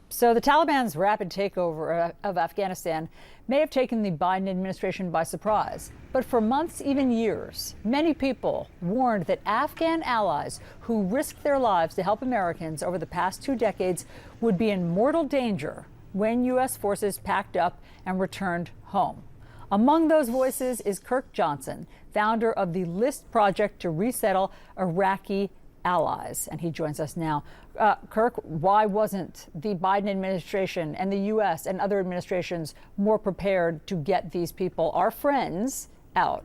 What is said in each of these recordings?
So the Taliban's rapid takeover of Afghanistan may have taken the Biden administration by surprise. But for months, even years, many people warned that Afghan allies who risked their lives to help Americans over the past 2 decades would be in mortal danger when U.S. forces packed up and returned home. Among those voices is Kirk Johnson, founder of the List Project to resettle Iraqi allies. And he joins us now. Kirk, why wasn't the Biden administration and the U.S. and other administrations more prepared to get these people, our friends, out?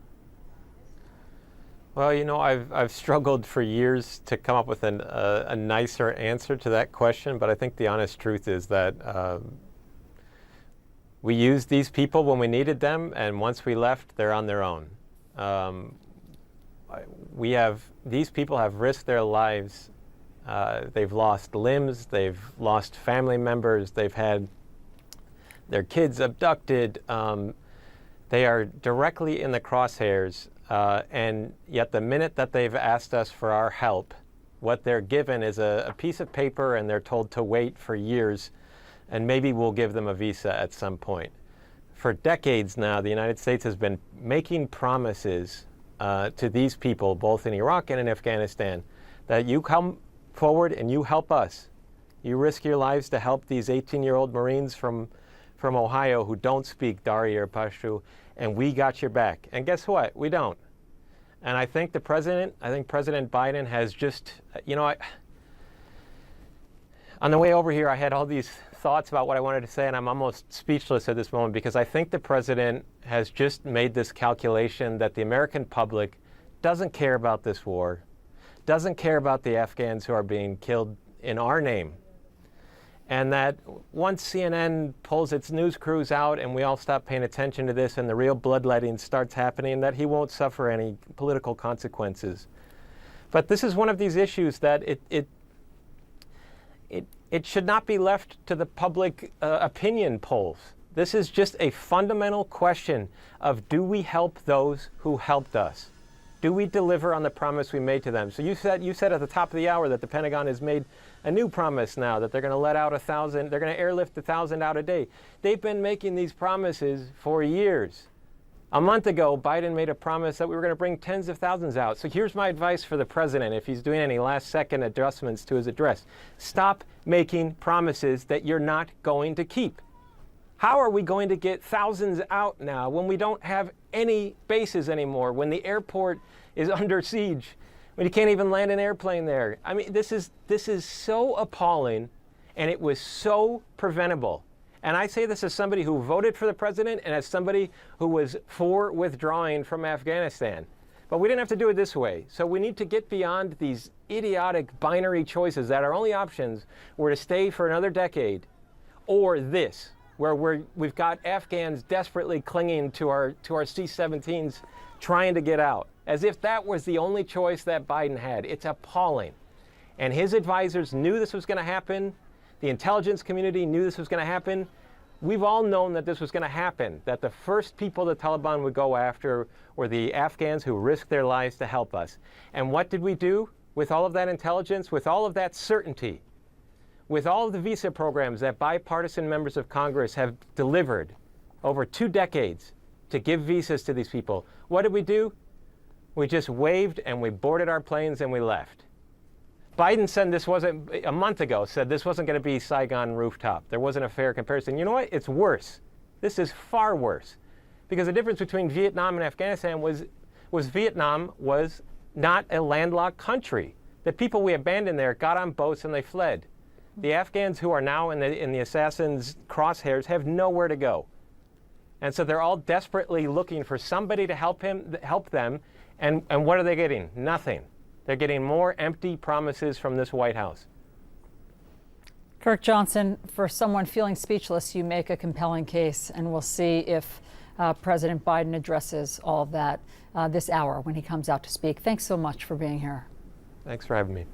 Well, you know, I've struggled for years to come up with a nicer answer to that question, but I think the honest truth is that we used these people when we needed them, and once we left, they're on their own. These people have risked their lives. They've lost limbs, they've lost family members, they've had their kids abducted. They are directly in the crosshairs, and yet the minute that they've asked us for our help, what they're given is a piece of paper, and they're told to wait for years, and maybe we'll give them a visa at some point. For decades now, the United States has been making promises to these people, both in Iraq and in Afghanistan, that you come forward and you help us. You risk your lives to help these 18-year-old Marines from Ohio who don't speak Dari or Pashto, and we got your back. And guess what? We don't. And I think President Biden has just, you know, on the way over here, I had all these thoughts about what I wanted to say, and I'm almost speechless at this moment because I think the president has just made this calculation that the American public doesn't care about this war, doesn't care about the Afghans who are being killed in our name, and that once CNN pulls its news crews out and we all stop paying attention to this and the real bloodletting starts happening, that he won't suffer any political consequences. But this is one of these issues that it should not be left to the public opinion polls. This is just a fundamental question of, do we help those who helped us? Do we deliver on the promise we made to them? So you said at the top of the hour that the Pentagon has made a new promise now that they're going to let out 1,000, they're going to airlift 1,000 out a day. They've been making these promises for years. A month ago, Biden made a promise that we were going to bring tens of thousands out. So here's my advice for the president if he's doing any last-second adjustments to his address. Stop making promises that you're not going to keep. How are we going to get thousands out now when we don't have any bases anymore, when the airport is under siege, when you can't even land an airplane there? I mean, this is so appalling, and it was so preventable. And I say this as somebody who voted for the president and as somebody who was for withdrawing from Afghanistan. But we didn't have to do it this way. So we need to get beyond these idiotic binary choices that our only options were to stay for another decade or this, where we've got Afghans desperately clinging to our C-17s trying to get out, as if that was the only choice that Biden had. It's appalling. And his advisors knew this was going to happen. The intelligence community knew this was going to happen. We've all known that this was going to happen, that the first people the Taliban would go after were the Afghans who risked their lives to help us. And what did we do with all of that intelligence, with all of that certainty, with all of the visa programs that bipartisan members of Congress have delivered over 2 decades to give visas to these people? What did we do? We just waved and we boarded our planes and we left. Biden said this wasn't, a month ago, said this wasn't going to be Saigon rooftop. There wasn't a fair comparison. You know what? It's worse. This is far worse. Because the difference between Vietnam and Afghanistan was Vietnam was not a landlocked country. The people we abandoned there got on boats and they fled. The Afghans who are now in the assassins' crosshairs have nowhere to go. And so they're all desperately looking for somebody to help them. And what are they getting? Nothing. They're getting more empty promises from this White House. Kirk Johnson, for someone feeling speechless, you make a compelling case, and we'll see if President Biden addresses all of that this hour when he comes out to speak. Thanks so much for being here. Thanks for having me.